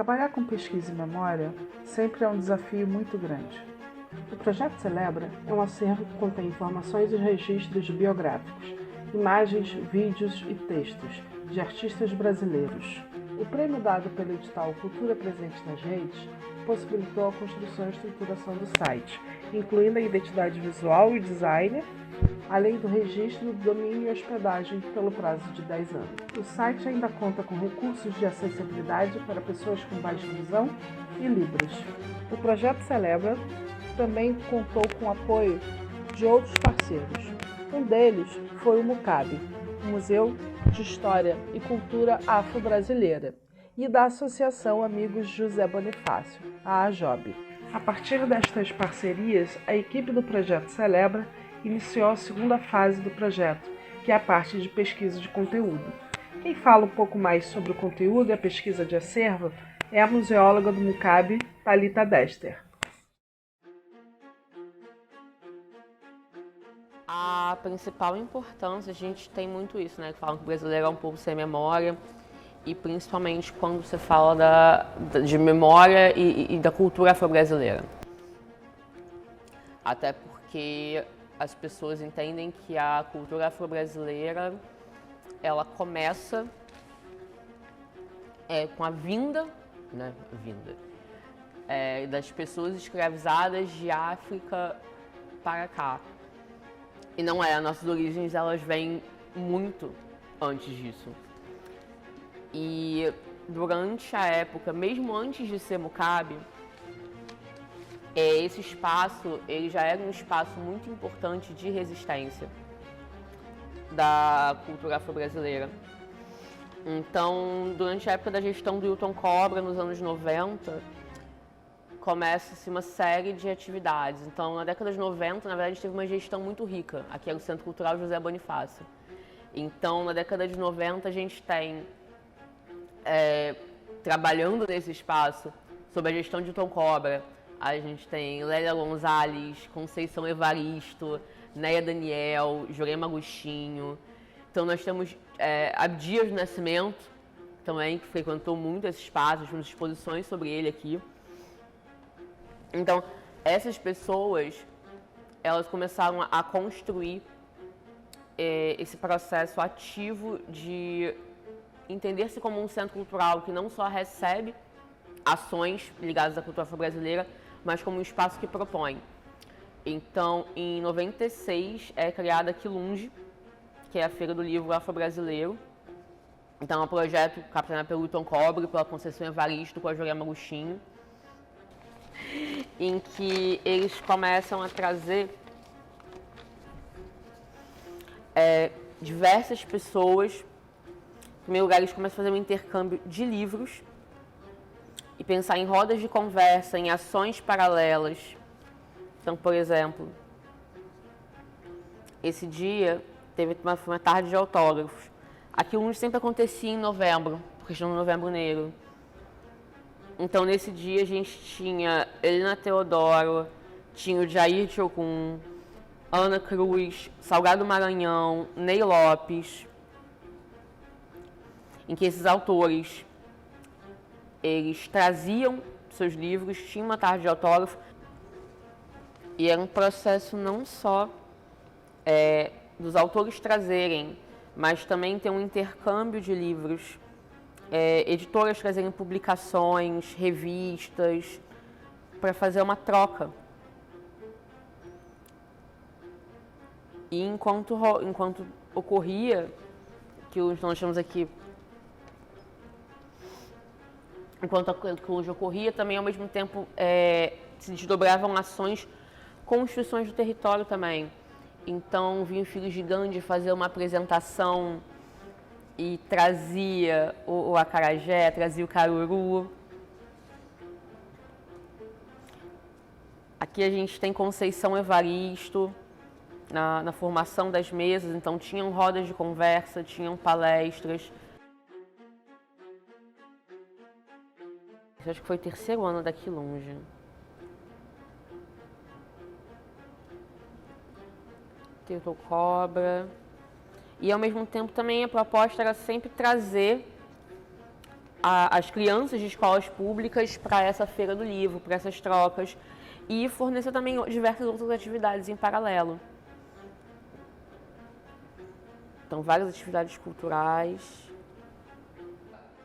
Trabalhar com pesquisa e memória sempre é um desafio muito grande. O Projeto Celebra é um acervo que contém informações e registros biográficos, imagens, vídeos e textos de artistas brasileiros. O prêmio dado pelo edital Cultura Presente nas Redes possibilitou a construção e estruturação do site, incluindo a identidade visual e design, além do registro do domínio e hospedagem pelo prazo de 10 anos. O site ainda conta com recursos de acessibilidade para pessoas com baixa visão e Libras. O projeto Celebra também contou com o apoio de outros parceiros. Um deles foi o MUCAB, Museu de História e Cultura Afro-Brasileira, e da Associação Amigos José Bonifácio, a AJOB. A partir destas parcerias, a equipe do Projeto Celebra iniciou a segunda fase do projeto, que é a parte de pesquisa de conteúdo. Quem fala um pouco mais sobre o conteúdo e a pesquisa de acervo é a museóloga do MUCAB, Thalita Dester. A principal importância, a gente tem muito isso, né? Que falam que o brasileiro é um povo sem memória, e principalmente quando você fala de memória e da cultura afro-brasileira. Até porque as pessoas entendem que a cultura afro-brasileira, ela começa com a vinda, né? Das pessoas escravizadas de África para cá. E não é, as nossas origens, elas vêm muito antes disso. E durante a época, mesmo antes de ser MUCAB, esse espaço, ele já era um espaço muito importante de resistência da cultura afro-brasileira. Então, durante a época da gestão do Hilton Cobra, nos anos 90, começa-se uma série de atividades. Então, na década de 90, na verdade, teve uma gestão muito rica. Aqui era o Centro Cultural José Bonifácio. Então, na década de 90, a gente tem, trabalhando nesse espaço, sob a gestão de Hilton Cobra, a gente tem Lélia Gonzalez, Conceição Evaristo, Néia Daniel, Jurema Agostinho. Então, nós temos Abdias do Nascimento, também, que frequentou muito esse espaço, temos exposições sobre ele aqui. Então, essas pessoas, elas começaram a construir esse processo ativo de entender-se como um centro cultural que não só recebe ações ligadas à cultura afro-brasileira, mas como um espaço que propõe. Então, em 96, é criada a Quilunge, que é a Feira do Livro Afro-Brasileiro. Então, é um projeto capitaneado pelo Hilton Cobra e pela Conceição Evaristo, com a Jurema Agostinho, em que eles começam a trazer diversas pessoas. Em primeiro lugar, eles começam a fazer um intercâmbio de livros e pensar em rodas de conversa, em ações paralelas. Então, por exemplo, esse dia teve uma tarde de autógrafos. Aquilo sempre acontecia em novembro, por questão do Novembro Negro. Então, nesse dia, a gente tinha Helena Teodoro, tinha o Jair Tchocum, Ana Cruz, Salgado Maranhão, Ney Lopes, em que esses autores, eles traziam seus livros, tinha uma tarde de autógrafo, e era um processo não só dos autores trazerem, mas também ter um intercâmbio de livros, editoras trazerem publicações, revistas, para fazer uma troca. E enquanto ocorria, que nós temos aqui, enquanto a Quilunge ocorria, também ao mesmo tempo se desdobravam ações com instituições do território também. Então, vinha o Filhos de Gandhi fazer uma apresentação e trazia o acarajé, trazia o caruru. Aqui a gente tem Conceição Evaristo na formação das mesas, então tinham rodas de conversa, tinham palestras. Eu acho que foi o terceiro ano da Quilunge. Hilton Cobra. E ao mesmo tempo também a proposta era sempre trazer as crianças de escolas públicas para essa feira do livro, para essas trocas, e fornecer também diversas outras atividades em paralelo. Então, várias atividades culturais.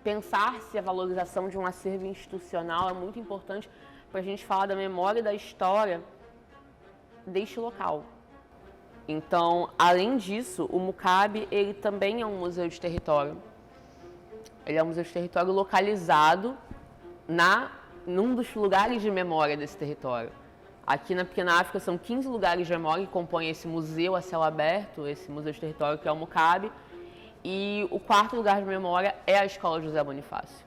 Pensar-se a valorização de um acervo institucional é muito importante para a gente falar da memória e da história deste local. Então, além disso, o MUCAB ele também é um museu de território. Ele é um museu de território localizado num dos lugares de memória desse território. Aqui na Pequena África são 15 lugares de memória que compõem esse museu a céu aberto, esse museu de território que é o MUCAB. E o quarto lugar de memória é a Escola José Bonifácio.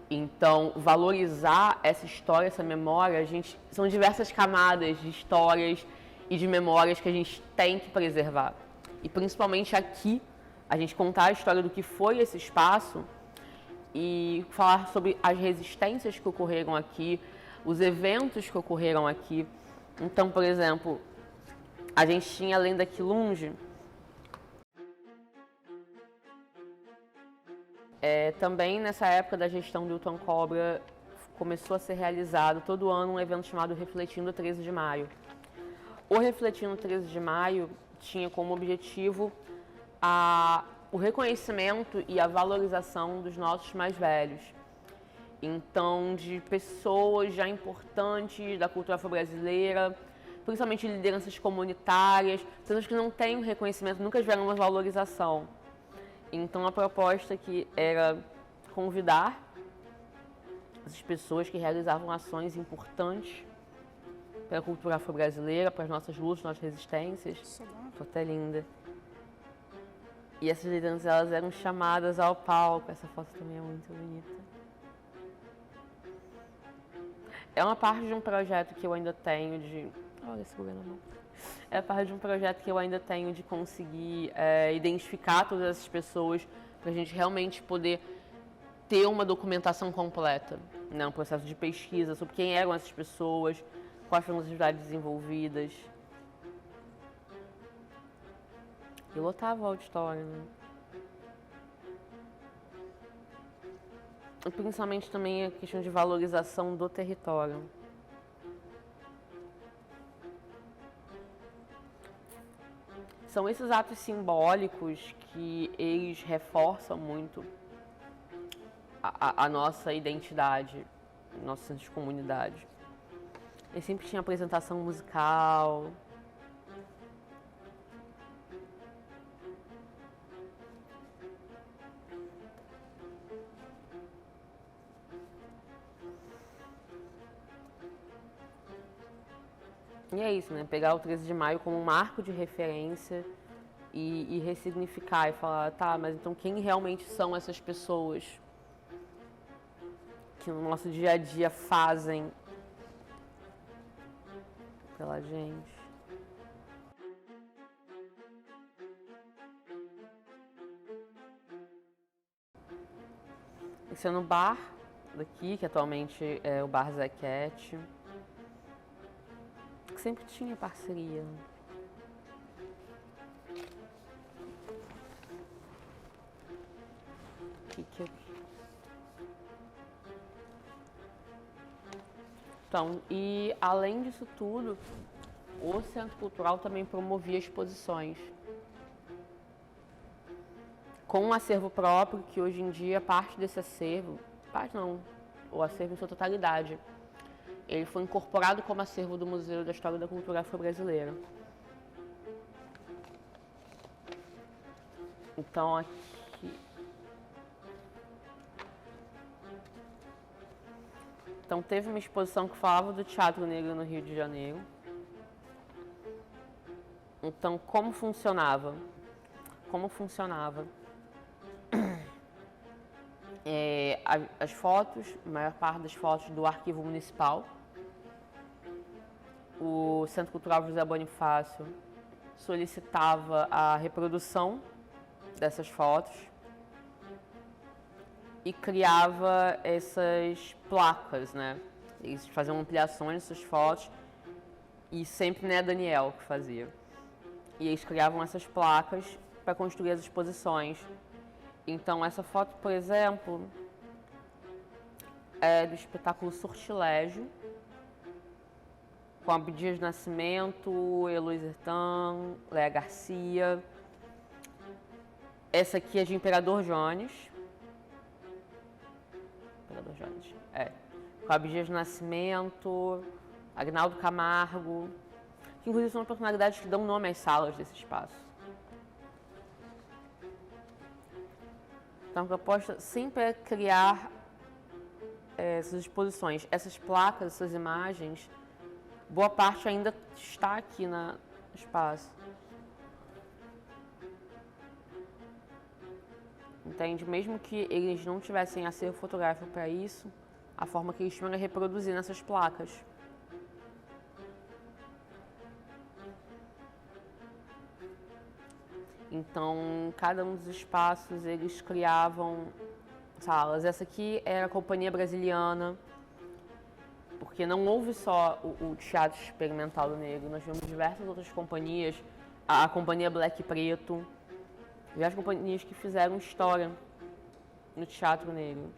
Então, valorizar essa história, essa memória, são diversas camadas de histórias e de memórias que a gente tem que preservar. E principalmente aqui, a gente contar a história do que foi esse espaço e falar sobre as resistências que ocorreram aqui, os eventos que ocorreram aqui. Então, por exemplo, a gente tinha a lenda Quilunge. Também nessa época da gestão do Hilton Cobra, começou a ser realizado todo ano um evento chamado Refletindo 13 de Maio. O Refletindo 13 de Maio tinha como objetivo o reconhecimento e a valorização dos nossos mais velhos. Então, de pessoas já importantes da cultura afro-brasileira, principalmente lideranças comunitárias, pessoas que não têm um reconhecimento, nunca tiveram uma valorização. Então, a proposta aqui era convidar essas pessoas que realizavam ações importantes para a cultura afro-brasileira, para as nossas lutas, nossas resistências. Foto é linda. E essas lideranças, elas eram chamadas ao palco. Essa foto também é muito bonita. É uma parte de um projeto que eu ainda tenho de... Olha, segura na mão. É parte de um projeto que eu ainda tenho de conseguir identificar todas essas pessoas para a gente realmente poder ter uma documentação completa, né? Um processo de pesquisa sobre quem eram essas pessoas, quais foram as atividades desenvolvidas. E lotava o auditório, né? E principalmente também a questão de valorização do território. São esses atos simbólicos que eles reforçam muito a nossa identidade, nosso senso de comunidade. E sempre tinha apresentação musical. E é isso, né? Pegar o 13 de maio como um marco de referência e ressignificar e falar, tá, mas então quem realmente são essas pessoas que no nosso dia a dia fazem pela gente? Esse é no bar daqui, que atualmente é o Bar Zequete. Que sempre tinha parceria. Então, e além disso tudo, o Centro Cultural também promovia exposições. Com um acervo próprio, que hoje em dia parte desse acervo, o acervo em sua totalidade, ele foi incorporado como acervo do Museu da História da Cultura Afro-Brasileira. Então, aqui... Então, teve uma exposição que falava do teatro negro no Rio de Janeiro. Então, como funcionava? As fotos, a maior parte das fotos do Arquivo Municipal. O Centro Cultural José Bonifácio solicitava a reprodução dessas fotos e criava essas placas, né? Eles faziam ampliações dessas fotos e sempre não é Daniel que fazia. E eles criavam essas placas para construir as exposições. Então, essa foto, por exemplo, é do espetáculo Sortilégio, com Abdias Nascimento, Heloísa Ertan, Léa Garcia. Essa aqui é de Imperador Jones. Imperador Jones, com Abdias Nascimento, Agnaldo Camargo, que inclusive são personalidades que dão nome às salas desse espaço. Então, a proposta sempre é criar essas exposições, essas placas, essas imagens. Boa parte ainda está aqui no espaço. Entende? Mesmo que eles não tivessem acervo fotográfico para isso, a forma que eles tinham era reproduzir nessas placas. Então, cada um dos espaços, eles criavam salas. Essa aqui era a Companhia Brasiliana, porque não houve só o Teatro Experimental do Negro, nós vimos diversas outras companhias, a Companhia Black e Preto, diversas companhias que fizeram história no Teatro Negro.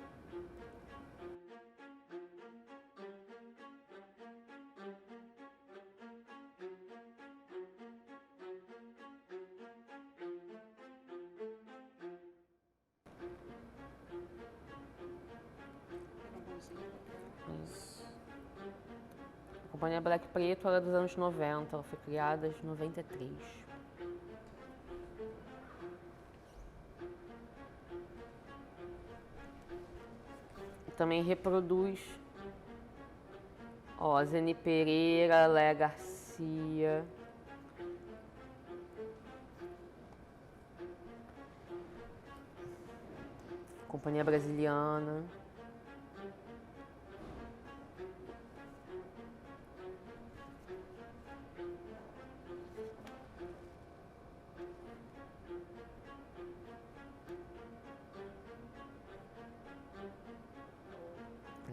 A Companhia Black Preto era dos anos 90, ela foi criada em 93. Também reproduz Zeni Pereira, Léa Garcia. Companhia Brasiliana.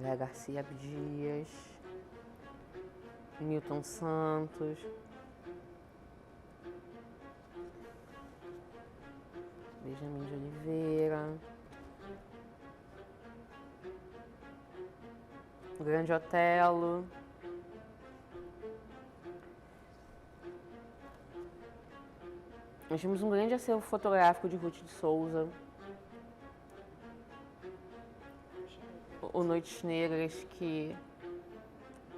Léa Garcia Abdias, Milton Santos, Benjamin de Oliveira, o Grande Otelo, nós tínhamos um grande acervo fotográfico de Ruth de Souza, o Noites Negras, que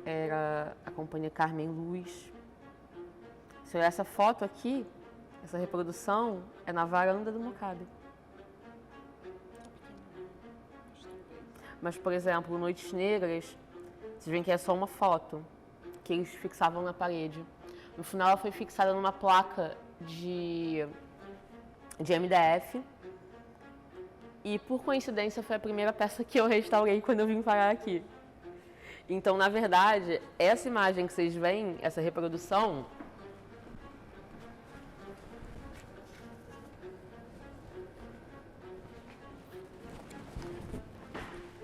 era a companhia Carmen Luz. Se olhar essa foto aqui, essa reprodução é na varanda do Mocabe. Mas, por exemplo, Noites Negras, vocês veem que é só uma foto que eles fixavam na parede. No final, ela foi fixada numa placa de MDF. E, por coincidência, foi a primeira peça que eu restaurei quando eu vim parar aqui. Então, na verdade, essa imagem que vocês veem, essa reprodução,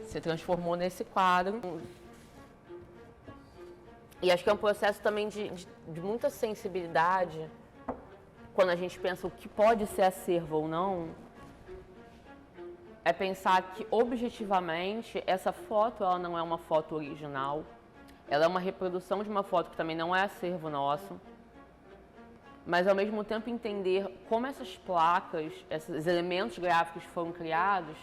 se transformou nesse quadro. E acho que é um processo também de muita sensibilidade, quando a gente pensa o que pode ser acervo ou não, é pensar que, objetivamente, essa foto ela não é uma foto original. Ela é uma reprodução de uma foto que também não é acervo nosso. Mas, ao mesmo tempo, entender como essas placas, esses elementos gráficos foram criados,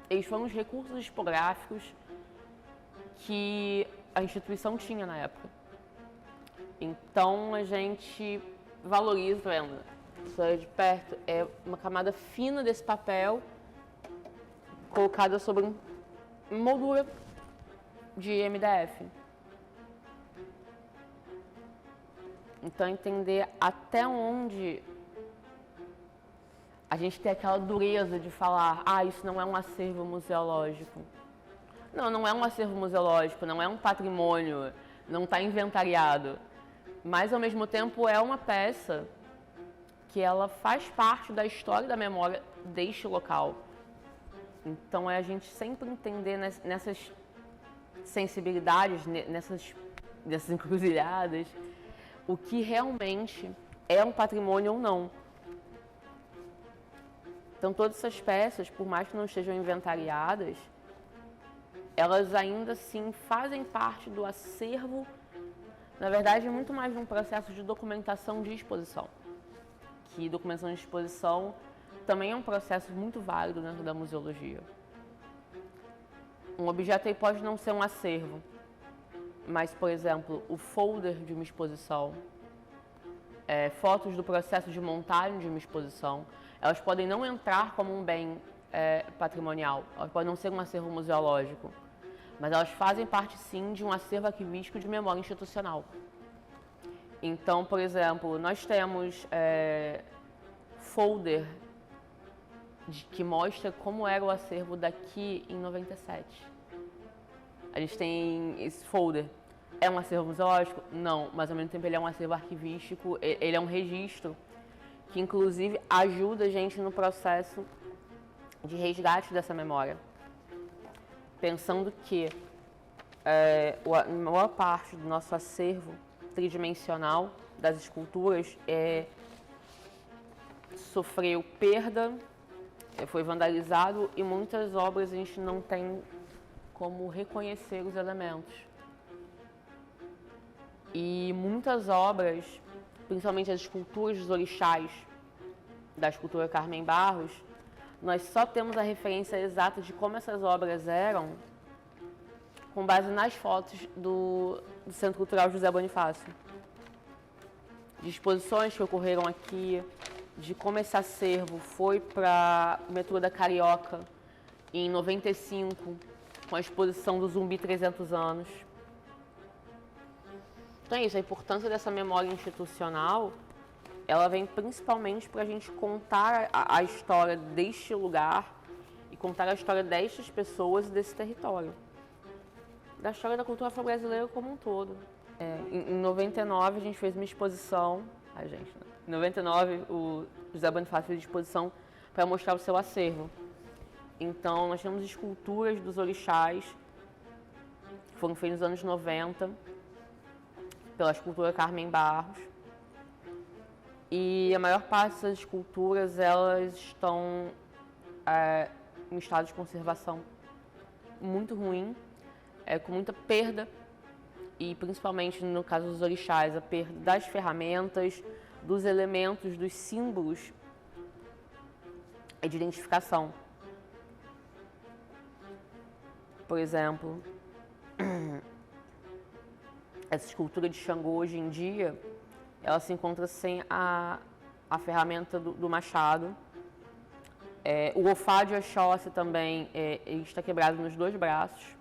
eles foram os recursos tipográficos que a instituição tinha na época. Então, a gente valoriza, tá vendo? Isso aí de perto é uma camada fina desse papel colocada sobre uma moldura de MDF. Então, entender até onde a gente tem aquela dureza de falar, isso não é um acervo museológico. Não, não é um acervo museológico, não é um patrimônio, não está inventariado. Mas, ao mesmo tempo, é uma peça que ela faz parte da história e da memória deste local. Então, é a gente sempre entender nessas sensibilidades, nessas encruzilhadas, o que realmente é um patrimônio ou não. Então todas essas peças, por mais que não estejam inventariadas, elas ainda assim fazem parte do acervo, na verdade é muito mais um processo de documentação de exposição. Que documentação de exposição também é um processo muito válido dentro da museologia. Um objeto aí pode não ser um acervo, mas, por exemplo, o folder de uma exposição, fotos do processo de montagem de uma exposição, elas podem não entrar como um bem patrimonial, elas podem não ser um acervo museológico, mas elas fazem parte sim de um acervo arquivístico de memória institucional. Então, por exemplo, nós temos folder que mostra como era o acervo daqui em 97. A gente tem esse folder. É um acervo museológico? Não, mas ao mesmo tempo ele é um acervo arquivístico, ele é um registro que inclusive ajuda a gente no processo de resgate dessa memória. Pensando que a maior parte do nosso acervo tridimensional das esculturas sofreu perda, foi vandalizado e muitas obras a gente não tem como reconhecer os elementos. E muitas obras, principalmente as esculturas dos orixás da escultura Carmen Barros, nós só temos a referência exata de como essas obras eram com base nas fotos do Centro Cultural José Bonifácio. De exposições que ocorreram aqui, de como esse acervo foi para o metrô da Carioca em 95, com a exposição do Zumbi 300 anos. Então é isso, a importância dessa memória institucional, ela vem principalmente para a gente contar a história deste lugar e contar a história destas pessoas e desse território. Da história da cultura afro-brasileira como um todo. Em 99 a gente fez uma exposição, em 99 o José Bonifácio fez exposição para mostrar o seu acervo. Então nós temos esculturas dos orixás, que foram feitas nos anos 90, pela escultora Carmen Barros. E a maior parte dessas esculturas, elas estão em estado de conservação muito ruim, com muita perda, e principalmente no caso dos orixás, a perda das ferramentas, dos elementos, dos símbolos de identificação. Por exemplo, essa escultura de Xangô hoje em dia, ela se encontra sem a ferramenta do machado. O ofá de Oxóssi também ele está quebrado nos dois braços.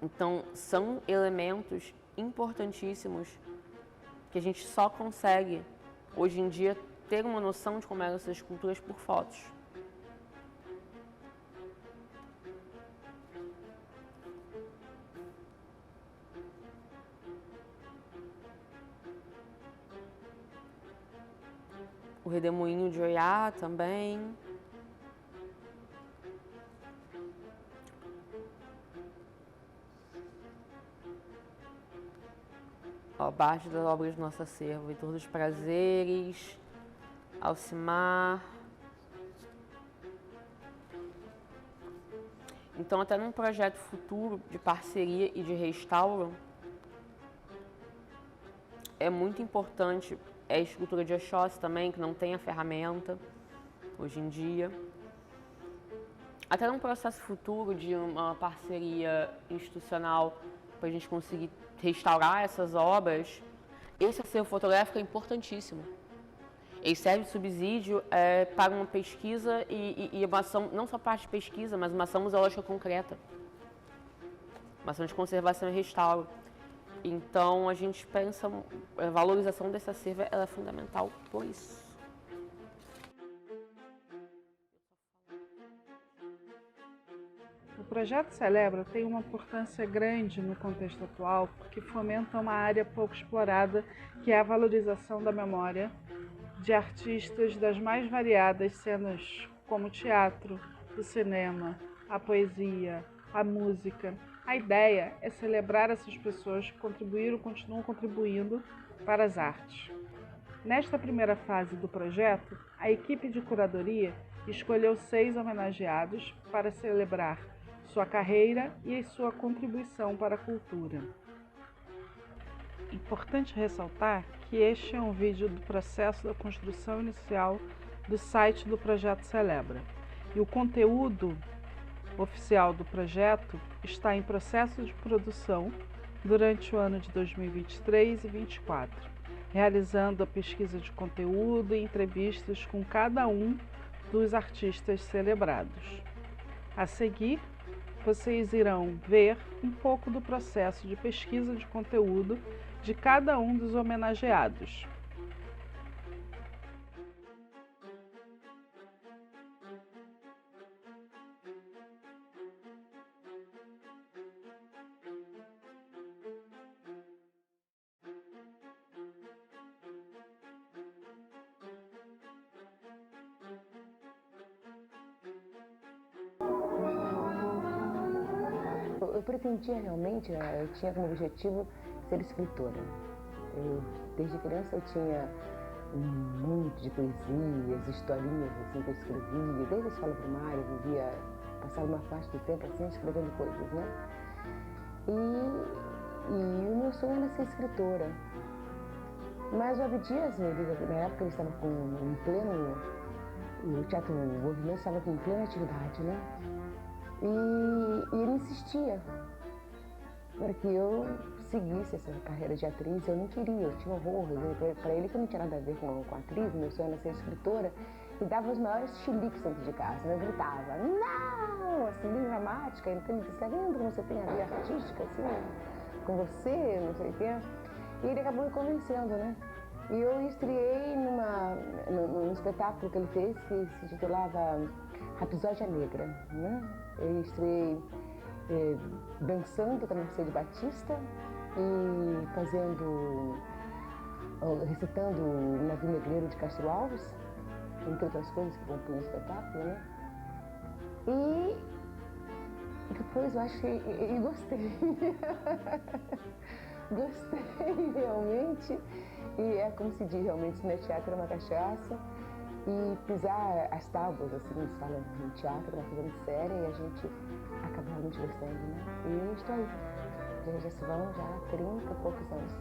Então, são elementos importantíssimos que a gente só consegue, hoje em dia, ter uma noção de como eram essas esculturas por fotos. O Redemoinho de Oiá também. Parte das obras do nosso acervo, Heitor dos Prazeres, Alcimar. Então, até num projeto futuro de parceria e de restauro, é muito importante a escultura de Oxóssi também, que não tem a ferramenta hoje em dia. Até num processo futuro de uma parceria institucional para a gente conseguir restaurar essas obras, esse acervo fotográfico é importantíssimo. Ele serve de subsídio para uma pesquisa e uma ação, não só parte de pesquisa, mas uma ação museológica concreta. Uma ação de conservação e restauro. Então, a gente pensa, a valorização desse acervo ela é fundamental por isso. O projeto Celebra tem uma importância grande no contexto atual porque fomenta uma área pouco explorada, que é a valorização da memória de artistas das mais variadas cenas, como o teatro, o cinema, a poesia, a música. A ideia é celebrar essas pessoas que contribuíram e continuam contribuindo para as artes. Nesta primeira fase do projeto, a equipe de curadoria escolheu 6 homenageados para celebrar sua carreira e sua contribuição para a cultura. Importante ressaltar que este é um vídeo do processo da construção inicial do site do Projeto Celebra, e o conteúdo oficial do projeto está em processo de produção durante o ano de 2023 e 2024, realizando a pesquisa de conteúdo e entrevistas com cada um dos artistas celebrados. A seguir, vocês irão ver um pouco do processo de pesquisa de conteúdo de cada um dos homenageados. Eu pretendia realmente, eu tinha como objetivo ser escritora. Desde criança eu tinha um monte de poesias, historinhas assim, que eu escrevia. Desde a escola primária eu passava uma parte do tempo assim escrevendo coisas, né? E o meu sonho era ser escritora. Mas o Abdias, na época ele estava o Teatro Movimento estava em plena atividade, né? E ele insistia para que eu seguisse essa carreira de atriz. Eu não queria, eu tinha horror. Para ele que não tinha nada a ver com atriz, meu sonho era ser escritora. E dava os maiores chiliques dentro de casa. Eu gritava, não! Assim, bem dramática. Então ele disse, lembra como você tem a vida artística, assim, com você, não sei o quê. E ele acabou me convencendo, né? E eu estreiei num espetáculo que ele fez, que se titulava Rapsódia Negra, né? Eu estreiei dançando com a Mercedes Batista e recitando o Navio Negreiro de Castro Alves, entre outras coisas que compõem o espetáculo, né? E depois eu acho que gostei. Gostei realmente. E é como se diz realmente, né? Teatro é uma cachaça. E pisar as tábuas, assim, eles falam no teatro, na fazendo série, e a gente acaba realmente gostando, né? E estou aí. Já se vão já 30 e poucos anos.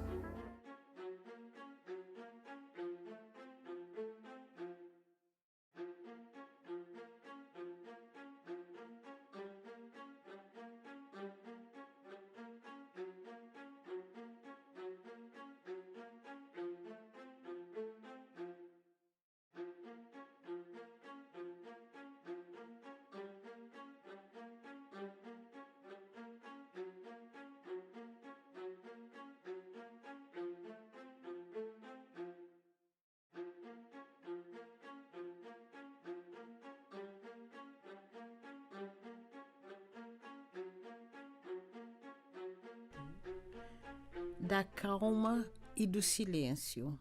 Da calma e do silêncio.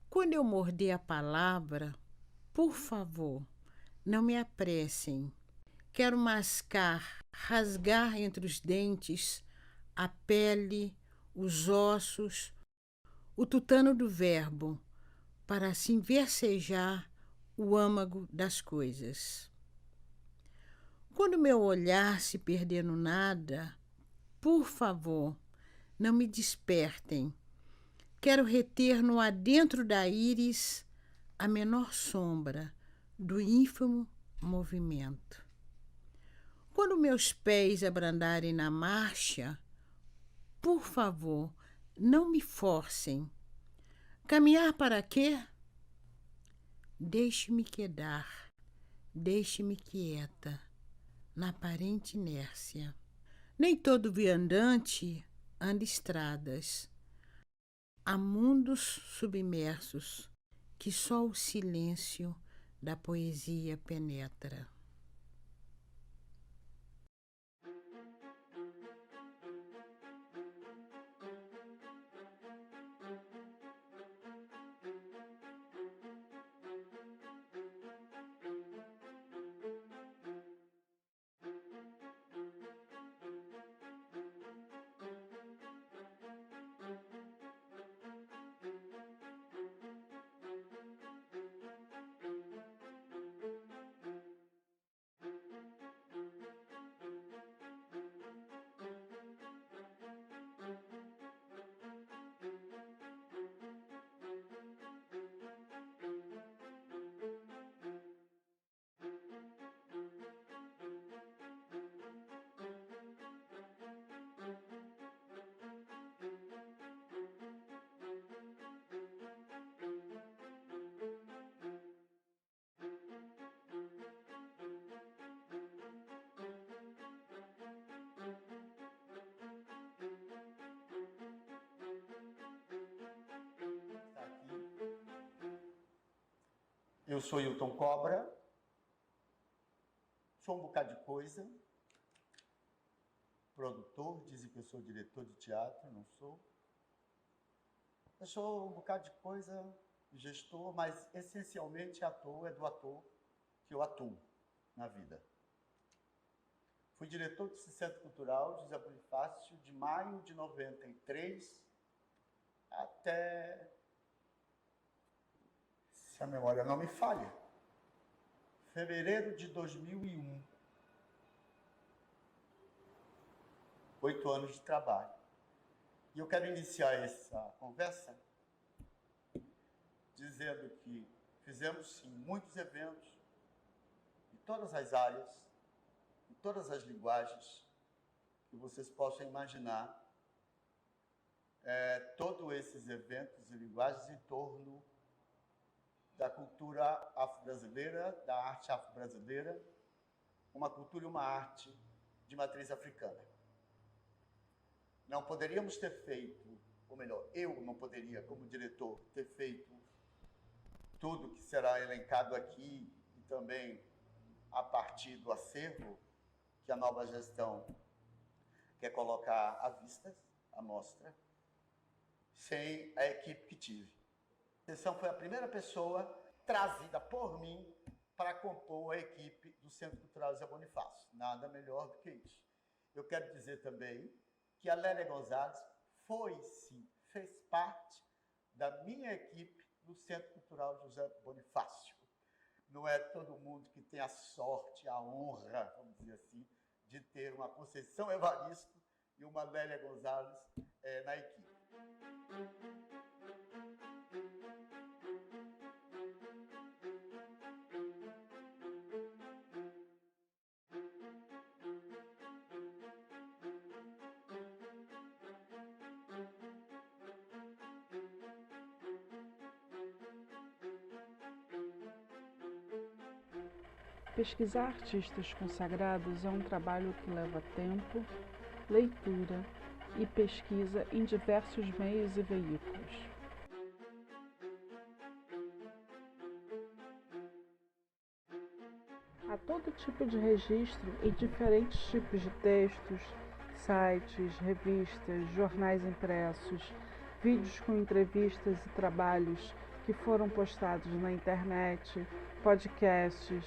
Quando eu morder a palavra, por favor, não me apressem. Quero mascar, rasgar entre os dentes a pele, os ossos, o tutano do verbo, para assim versejar o âmago das coisas. Quando meu olhar se perder no nada, por favor, não me despertem. Quero reter no adentro da íris a menor sombra do ínfimo movimento. Quando meus pés abrandarem na marcha, por favor, não me forcem. Caminhar para quê? Deixe-me quedar, deixe-me quieta, na aparente inércia. Nem todo viandante anda estradas. Há mundos submersos que só o silêncio da poesia penetra. Eu sou Hilton Cobra, sou um bocado de coisa, produtor, dizem que eu sou diretor de teatro, não sou. Eu sou um bocado de coisa, gestor, mas essencialmente ator, é do ator que eu atuo na vida. Fui diretor do Centro Cultural José Bonifácio de maio de 93 até, se a memória não me falha, fevereiro de 2001. 8 anos de trabalho. E eu quero iniciar essa conversa dizendo que fizemos, sim, muitos eventos em todas as áreas, em todas as linguagens que vocês possam imaginar. Todos esses eventos e linguagens em torno da cultura afro-brasileira, da arte afro-brasileira, uma cultura e uma arte de matriz africana. Não poderíamos ter feito, ou melhor, eu não poderia, como diretor, ter feito tudo que será elencado aqui e também a partir do acervo que a nova gestão quer colocar à vista, à mostra, sem a equipe que tive. A sessão foi a primeira pessoa trazida por mim para compor a equipe do Centro Cultural José Bonifácio. Nada melhor do que isso. Eu quero dizer também que a Lélia Gonzalez foi, sim, fez parte da minha equipe no Centro Cultural José Bonifácio. Não é todo mundo que tem a sorte, a honra, vamos dizer assim, de ter uma Conceição Evaristo e uma Lélia Gonzalez na equipe. Pesquisar artistas consagrados é um trabalho que leva tempo, leitura e pesquisa em diversos meios e veículos. Há todo tipo de registro em diferentes tipos de textos, sites, revistas, jornais impressos, vídeos com entrevistas e trabalhos que foram postados na internet, podcasts.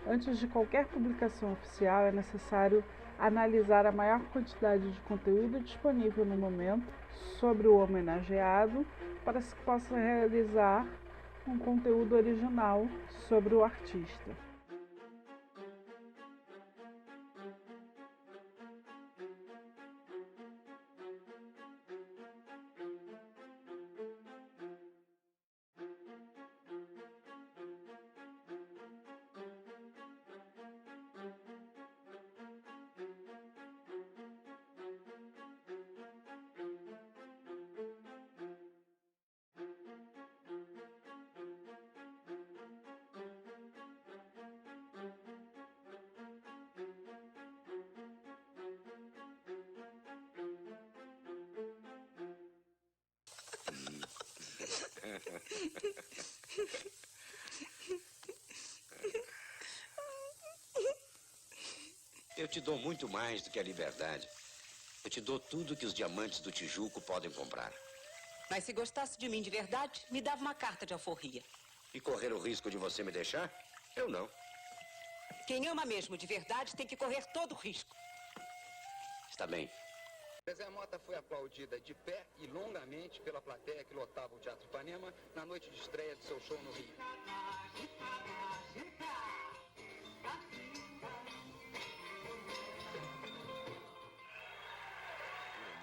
Antes de qualquer publicação oficial, é necessário analisar a maior quantidade de conteúdo disponível no momento sobre o homenageado para que se possa realizar um conteúdo original sobre o artista. Eu te dou muito mais do que a liberdade. Eu te dou tudo que os diamantes do Tijuco podem comprar. Mas se gostasse de mim de verdade, me dava uma carta de alforria. E correr o risco de você me deixar? Eu não. Quem ama mesmo de verdade tem que correr todo o risco. Está bem. Zezé Mota foi aplaudida de pé e longamente pela plateia que lotava o Teatro Ipanema na noite de estreia de seu show no Rio.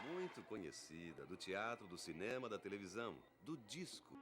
Muito conhecida do teatro, do cinema, da televisão, do disco.